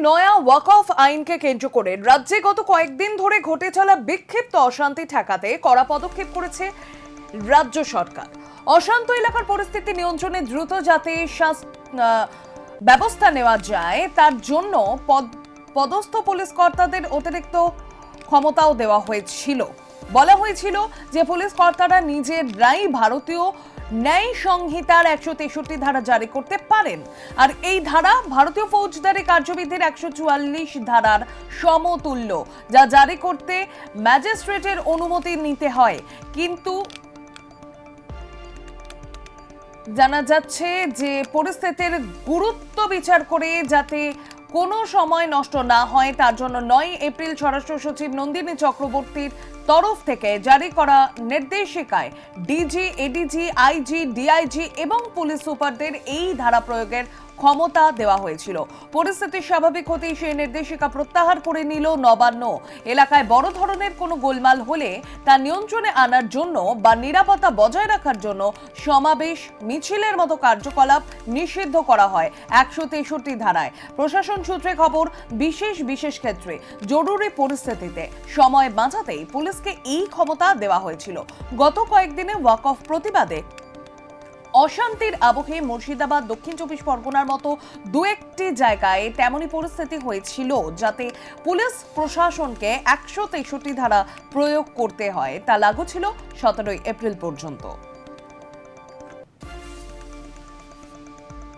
নয়া ওয়াকফ আইনকে কেন্দ্র করে রাজ্যে গত কয়েকদিন ধরে ঘটে চলা বিক্ষিপ্ত অশান্তি ঠেকাতে কড়া পদক্ষেপ করেছে রাজ্য সরকার। অশান্ত এলাকার পরিস্থিতি নিয়ন্ত্রণে দ্রুত যাতে ব্যবস্থা নেওয়া যায় তার জন্য পদস্থ পুলিশ কর্তাদের অতিরিক্ত ক্ষমতাও দেওয়া হয়েছিল। বলা হয়েছিল যে পুলিশ কর্তারা নিজেরাই ভারতীয় ন্যায় সংহিতার 163 ধারা জারি করতে পারেন, আর এই ধারা ভারতীয় ফৌজদারি কার্যবিধির 144 ধারার সমতুল্য, যা জারি করতে ম্যাজিস্ট্রেটের অনুমতি নিতে হয়। কিন্তু জানা যাচ্ছে যে পরিস্থিতির গুরুত্ব বিচার করে যাতে কোনো সময় নষ্ট না হয় তার জন্য 9 এপ্রিল স্বরাষ্ট্র সচিব নন্দিনী চক্রবর্তীর তরফ থেকে জারি করা নির্দেশিকায় ডিজি, এডিজি, আইজি, ডিআইজি এবং পুলিশ সুপারদের এই ধারা প্রয়োগের ক্ষমতা দেওয়া হয়েছিল। পরিস্থিতি স্বাভাবিক হতেই সেই নির্দেশিকা প্রত্যাহার করে নিল নবান্ন। এলাকায় বড় ধরনের কোনো গোলমাল হলে তা নিয়ন্ত্রণে আনার জন্য বা নিরাপত্তা বজায় রাখার জন্য সমাবেশ, মিছিলের মতো কার্যকলাপ নিষিদ্ধ করা হয় 163 ধারায়। প্রশাসন সূত্রে খবর, বিশেষ ক্ষেত্রে জরুরি পরিস্থিতিতে সময় বাঁচাতেই পুলিশকে এই ক্ষমতা দেওয়া হয়েছিল। গত কয়েকদিনে ওয়াকফ প্রতিবাদে অশান্তির আবহে মুর্শিদাবাদ, দক্ষিণ চব্বিশ পরগনার মতো দু একটি জায়গায় তেমনই পরিস্থিতি হয়েছিল যাতে পুলিশ প্রশাসনকে 163 ধারা প্রয়োগ করতে হয়। তা লাগু ছিল 17 এপ্রিল পর্যন্ত।